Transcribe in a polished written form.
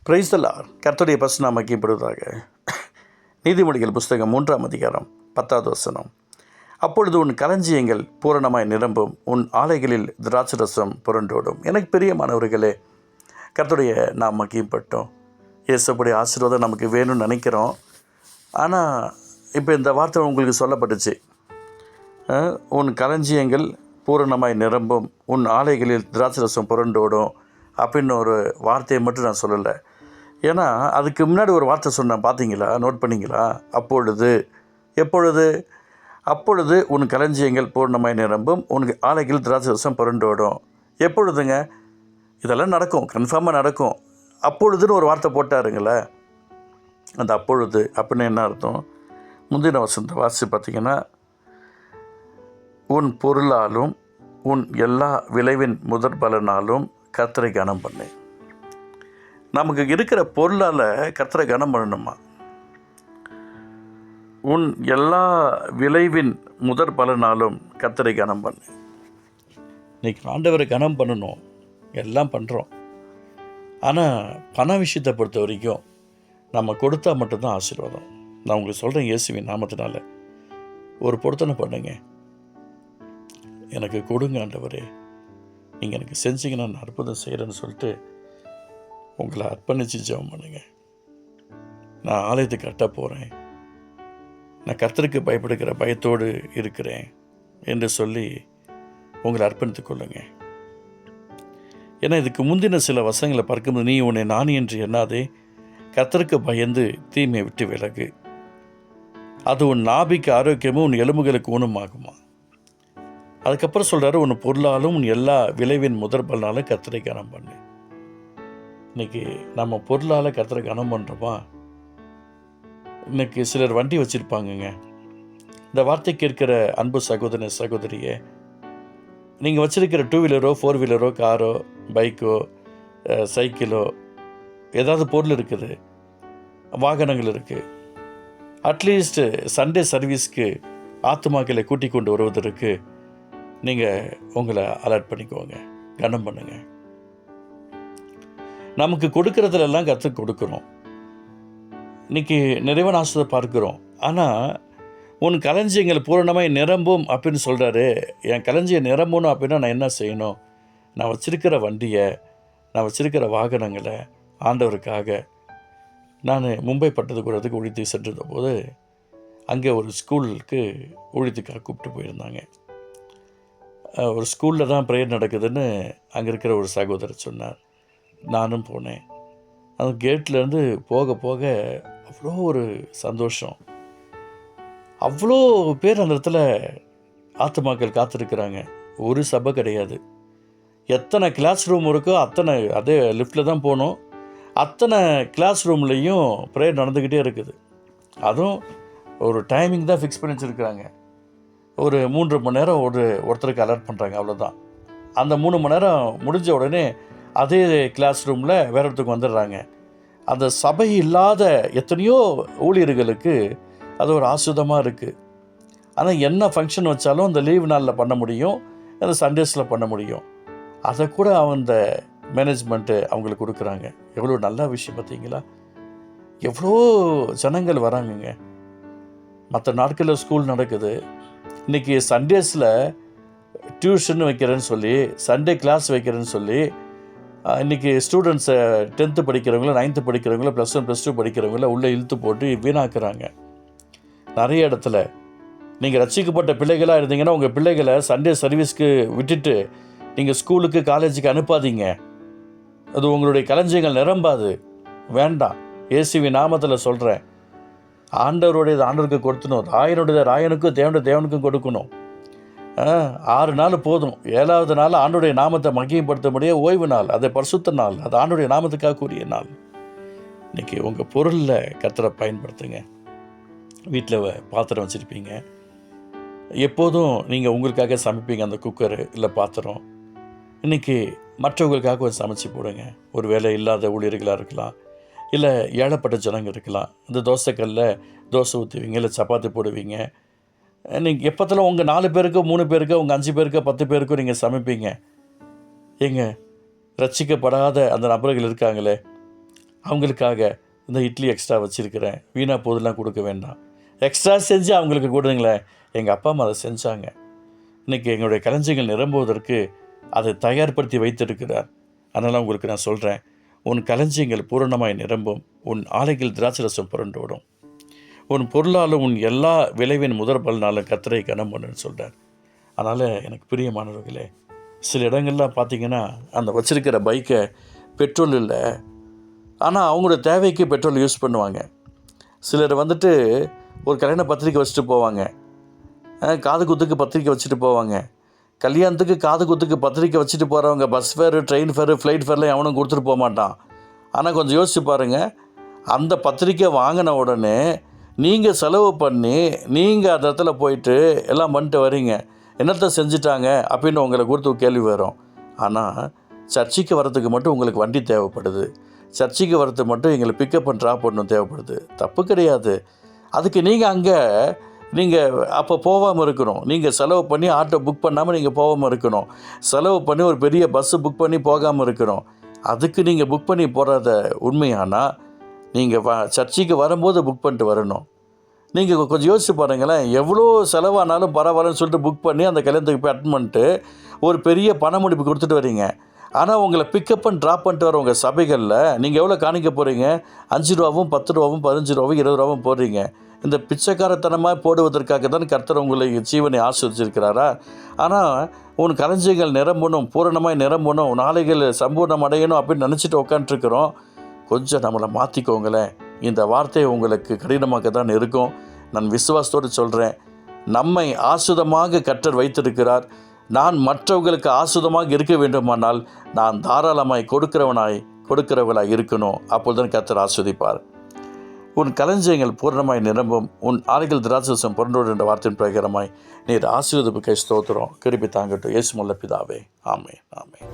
Praise the Lord. கர்த்தருடைய பரிசுத்த நாமம் மகிமைப்படுவதாக. நீதிமொழிகள் புஸ்தகம் 3ஆம் அதிகாரம் 10வது வசனம். அப்பொழுது உன் களஞ்சியங்கள் பூரணமாய் நிரம்பும், உன் ஆலைகளில் திராட்சரசம் புரண்டோடும். எனக்கு பிரியமானவர்களே, கர்த்தருடைய நாம் மகிமைப்பட்டோம். இயேசுவுடைய ஆசீர்வாதம் நமக்கு வேணும்னு நினைக்கிறோம். ஆனால் இப்போ இந்த வார்த்தை உங்களுக்கு சொல்லப்பட்டுச்சு, உன் களஞ்சியங்கள் பூரணமாய் நிரம்பும், உன் ஆலைகளில் திராட்சரசம் புரண்டோடும் அப்படின்னு ஒரு வார்த்தையை மட்டும் நான் சொல்லலை. ஏன்னா அதுக்கு முன்னாடி ஒரு வார்த்தை சொன்னேன், பார்த்தீங்களா, நோட் பண்ணிங்களா? அப்பொழுது. எப்பொழுது? அப்பொழுது உன் களஞ்சியங்கள் பூர்ணமாய் நிரம்பும், உன் ஆலைகள் திராட்சரசம் புரண்டோடும். எப்பொழுதுங்க? இதெல்லாம் நடக்கும், கன்ஃபார்மாக நடக்கும். அப்பொழுதுன்னு ஒரு வார்த்தை போட்டாருங்களே, அந்த அப்பொழுது அப்படின்னு என்ன அர்த்தம்? முந்தின வசந்த வாசி பார்த்திங்கன்னா, உன் பொருளாலும் உன் எல்லா விளைவின் முதற் பலனாலும் கர்த்தரை கனம் பண்ணு. நமக்கு இருக்கிற பொருளால் கர்த்தரை கனம் பண்ணணுமா? உன் எல்லா விளைவின் முதற் பலனாலும் கர்த்தரை கனம் பண்ணு. இன்றைக்கி ஆண்டவரை கனம் பண்ணணும், எல்லாம் பண்ணுறோம். ஆனால் பண விஷயத்தை பொறுத்த வரைக்கும் நம்ம கொடுத்தா மட்டும்தான் ஆசீர்வாதம். நான் உங்களுக்கு சொல்கிறேன், இயேசுவின் நாமத்தினால ஒரு பொருத்தனை பண்ணுங்க. எனக்கு கொடுங்க ஆண்டவரே, நீங்கள் எனக்கு செஞ்சீங்கன்னா நான் அற்புதம் செய்கிறேன்னு சொல்லிட்டு உங்களை அர்ப்பணித்து ஜெபம் பண்ணுங்க. நான் ஆலயத்துக்கு கட்ட போகிறேன், நான் கர்த்தருக்கு பயப்படுகிற பயத்தோடு இருக்கிறேன் என்று சொல்லி உங்களை அர்ப்பணித்து கொள்ளுங்க. ஏன்னா இதுக்கு முந்தின சில வசங்களை பார்க்கும்போது, நீ உன்னை நான் என்று எண்ணாதே, கர்த்தருக்கு பயந்து தீமையை விட்டு விலகு, அது உன் நாபிக்கு ஆரோக்கியமும் உன் எலும்புகளுக்கு ஊனமாகுமா. அதுக்கப்புறம் சொல்கிறாரு, உன் பொருளாலும் உன் எல்லா விளைவின் முதற் பலனாலும் கர்த்தரை கனம் பண்ணு. இன்றைக்கி நம்ம பொருளால் கர்த்தரை கனம் பண்ணுறோமா? இன்றைக்கி சிலர் வண்டி வச்சுருப்பாங்கங்க. இந்த வார்த்தை கேட்கிற அன்பு சகோதரனே சகோதரியே, நீங்கள் வச்சுருக்கிற 2 வீலரோ 4 வீலரோ காரோ பைக்கோ சைக்கிளோ ஏதாவது பொருள் இருக்குது, வாகனங்கள் இருக்குது. அட்லீஸ்ட் சண்டே சர்வீஸ்க்கு ஆத்துமாக்களை கூட்டி கொண்டு வருவதற்கு நீங்கள் உங்களை அலர்ட் பண்ணிக்கோங்க, கனம் பண்ணுங்கள். நமக்கு கொடுக்கறதுலாம் கற்றுக் கொடுக்குறோம். இன்றைக்கி நிறைவான ஆசீர்வாதத்தை பார்க்குறோம். ஆனால் உன் களஞ்சியங்கள் பூரணமாய் நிரம்பும் அப்படின்னு சொல்கிறாரு. என் களஞ்சியம் நிரம்பணும் அப்படின்னா நான் என்ன செய்யணும்? நான் வச்சுருக்கிற வண்டியை, நான் வச்சுருக்கிற வாகனங்களை ஆண்டவருக்காக. நான் மும்பை பட்டத்துக்கு ஊழியத்துக்கு சென்றிருந்த போது அங்கே ஒரு ஸ்கூலுக்கு ஊழியத்துக்காக கூப்பிட்டு போயிருந்தாங்க. ஒரு ஸ்கூலில் தான் ப்ரேயர் நடக்குதுன்னு அங்கே இருக்கிற ஒரு சகோதரர் சொன்னார். நானும் போனேன். அந்த கேட்லேருந்து போக போக அவ்வளோ ஒரு சந்தோஷம். அவ்வளோ பேர் அந்த இடத்துல ஆத்துமாக்கள் காத்திருக்கிறாங்க. ஒரு சபை கிடையாது. எத்தனை கிளாஸ் ரூம் இருக்கோ அத்தனை, அதே லிஃப்ட்டில் தான் போகணும், அத்தனை கிளாஸ் ரூம்லேயும் ப்ரேயர் நடந்துக்கிட்டே இருக்குது. அதுவும் ஒரு டைமிங் தான் ஃபிக்ஸ் பண்ணி வச்சுருக்கிறாங்க. ஒரு 3 மணி நேரம் ஒருத்தருக்கு அலர்ட் பண்ணுறாங்க, அவ்வளோதான். அந்த 3 மணி நேரம் முடிஞ்ச உடனே அதே கிளாஸ் ரூமில் வேற இடத்துக்கு வந்துடுறாங்க. அந்த சபை இல்லாத எத்தனையோ ஊழியர்களுக்கு அது ஒரு ஆசுதமாக இருக்குது. ஆனால் என்ன ஃபங்க்ஷன் வச்சாலும் அந்த லீவ் நாளில் பண்ண முடியும், அந்த சண்டேஸில் பண்ண முடியும். அதை கூட அந்த மேனேஜ்மெண்ட்டு அவங்களுக்கு கொடுக்குறாங்க. எவ்வளோ நல்ல விஷயம் பார்த்தீங்களா? எவ்வளோ ஜனங்கள் வராங்கங்க. மற்ற நாட்களில் ஸ்கூல் நடக்குது, இன்றைக்கி சண்டேஸில் டியூஷன் வைக்கிறேன்னு சொல்லி, சண்டே கிளாஸ் வைக்கிறேன்னு சொல்லி, இன்றைக்கி ஸ்டூடெண்ட்ஸை 10th படிக்கிறவங்கள, 9th படிக்கிறவங்கள, +1 +2 படிக்கிறவங்கள உள்ளே இழுத்து போட்டு வீணாக்குறாங்க. நிறைய இடத்துல நீங்கள் ரட்சிக்கப்பட்ட பிள்ளைகளாக இருந்தீங்கன்னா உங்கள் பிள்ளைகளை சண்டே சர்வீஸ்க்கு விட்டுட்டு நீங்கள் ஸ்கூலுக்கு காலேஜுக்கு அனுப்பாதீங்க. அது உங்களுடைய களஞ்சியங்கள் நிரம்பாது. வேண்டாம். இயேசுவின் நாமத்தில் சொல்கிறேன். ஆண்டவருடையது ஆண்டவருக்கு கொடுத்துணும், ராயனுடையது ராயனுக்கும் தேவனுக்கும் கொடுக்கணும். 6 நாள் போதும். 7வது நாள் ஆண்டுடைய நாமத்தை மகிமைப்படுத்த முடிய ஓய்வு நாள், அது பரிசுத்த நாள், அது ஆண்டுடைய நாமத்துக்காக கூடிய நாள். இன்றைக்கி உங்கள் பொருளில் கர்த்தரை பயன்படுத்துங்க. வீட்டில் பாத்திரம் வச்சுருப்பீங்க, எப்போதும் நீங்கள் உங்களுக்காக சமைப்பீங்க, அந்த குக்கரு இல்லை பாத்திரம். இன்றைக்கி மற்றவங்களுக்காக கொஞ்சம் சமைச்சு போடுங்க. ஒரு வேலை இல்லாத ஊழியர்களாக இருக்கலாம், இல்லை ஏழைப்பட்ட ஜனங்க இருக்கலாம். இந்த தோசைக்கல்லில் தோசை ஊற்றுவீங்க, இல்லை சப்பாத்தி போடுவீங்க. நீங்கள் எப்போத்தெல்லாம் உங்கள் 4 பேருக்கோ 3 பேருக்கோ உங்கள் 5 பேருக்கோ 10 பேருக்கோ நீங்கள் சமைப்பீங்க. ரட்சிக்கப்படாத அந்த நபர்கள் இருக்காங்களே, அவங்களுக்காக இந்த இட்லி எக்ஸ்ட்ரா வச்சுருக்கிறேன், வீணாக போதெல்லாம் கொடுக்க வேண்டாம், எக்ஸ்ட்ரா செஞ்சு அவங்களுக்கு கொடுங்களேன். எங்கள் அப்பா அம்மா அதை செஞ்சாங்க. இன்றைக்கி எங்களுடைய களஞ்சியங்கள் நிரம்புவதற்கு அதை தயார்படுத்தி வைத்திருக்கிறார். அதனால் உங்களுக்கு நான் சொல்கிறேன், உன் களஞ்சியங்கள் பூரணமாய் நிரம்பும், உன் ஆலைகள் திராட்சரசம் புரண்டோடும், உன் பொருளாலும் உன் எல்லா விளைவின் முதற் பலனாலும் கர்த்தரை கனம் பண்ணுன்னு சொல்கிறார். அதனால் எனக்கு பிரியமானவர்களே, சில இடங்கள்லாம் பார்த்திங்கன்னா அந்த வச்சுருக்கிற பைக்கை பெட்ரோல் இல்லை, ஆனால் அவங்களோட தேவைக்கு பெட்ரோல் யூஸ் பண்ணுவாங்க. சிலர் வந்துட்டு ஒரு கல்யாண பத்திரிக்கை வச்சுட்டு போவாங்க, காது குத்துக்கு பத்திரிக்கை வச்சுட்டு போவாங்க. கல்யாணத்துக்கு காது குத்துக்கு பத்திரிக்கை வச்சுட்டு போகிறவங்க bus fare, train fare, flight ஃபேர்லாம் எவனும் கொடுத்துட்டு போக மாட்டான். ஆனால் கொஞ்சம் யோசிச்சு பாருங்கள், அந்த பத்திரிக்கை வாங்கின உடனே நீங்கள் செலவு பண்ணி நீங்கள் அந்த இடத்துல போயிட்டு எல்லாம் பண்ணிட்டு வரீங்க, என்னத்தை செஞ்சுட்டாங்க அப்படின்னு உங்களை கொடுத்து கேள்வி வரும். ஆனால் சர்ச்சைக்கு வரத்துக்கு மட்டும் உங்களுக்கு வண்டி தேவைப்படுது, சர்ச்சைக்கு வரத்துக்கு மட்டும் எங்களை பிக்கப் அண்ட் ட்ராப் பண்ணணும் தேவைப்படுது. தப்பு கிடையாது. அதுக்கு நீங்கள் அப்போ போகாமல் இருக்கணும். நீங்கள் செலவு பண்ணி ஆட்டோ புக் பண்ணாமல் நீங்கள் போகாமல் இருக்கணும். செலவு பண்ணி ஒரு பெரிய பஸ்ஸு புக் பண்ணி போகாமல் இருக்கணும். அதுக்கு நீங்கள் புக் பண்ணி போகிறத உண்மையானால் நீங்கள் சர்ச்சைக்கு வரும்போது புக் பண்ணிட்டு வரணும். நீங்கள் கொஞ்சம் யோசிச்சு பாருங்களேன், எவ்வளோ செலவானாலும் பரவாயில்லன்னு சொல்லிட்டு புக் பண்ணி அந்த கல்யாணத்துக்கு போய் அட்டன் பண்ணிட்டு ஒரு பெரிய பண முடிப்பு கொடுத்துட்டு வரீங்க. ஆனால் உங்களை பிக்கப் அண்ட் ட்ராப் பண்ணிட்டு வர உங்கள் சபைகளில் நீங்கள் எவ்வளோ காணிக்க போகிறீங்க? 5 ரூபாவும் 10 ரூபாவும் 15 ரூபாவும் 20 ரூபாவும் போடுறீங்க. இந்த பிச்சைக்காரத்தனமாக போடுவதற்காக தான் கர்த்தர் உங்களை ஜீவனை ஆஸ்வதிச்சிருக்கிறாரா? ஆனால் உன் களஞ்சியங்கள் நிரம்பணும், பூரணமாய் நிரம்பணும், நாளைகள் சம்பூர்ணம் அடையணும் அப்படின்னு நினச்சிட்டு உட்காந்துருக்குறோம். கொஞ்சம் நம்மளை மாற்றிக்கோங்களேன். இந்த வார்த்தை உங்களுக்கு கடினமாக தான் இருக்கும். நான் விசுவாசத்தோடு சொல்கிறேன், நம்மை ஆசுதமாக கர்த்தர் வைத்திருக்கிறார். நான் மற்றவர்களுக்கு ஆசுதமாக இருக்க வேண்டுமானால் நான் தாராளமாய் கொடுக்கிறவளாய் இருக்கணும். அப்பொழுதுதான் கர்த்தர் ஆஸ்வதிப்பார். உன் களஞ்சியங்கள் பூர்ணமாய் நிரம்பும், உன் ஆலைகள் திராட்சரசம் புரண்டோடும் என்ற வார்த்தையின் பிரகாரமாய் நீர் ஆசீர்வதிப்புக்கு ஸ்தோத்திரம். கிருபை தாங்கட்டும். இயேசு நல்ல பிதாவே. ஆமென், ஆமென்.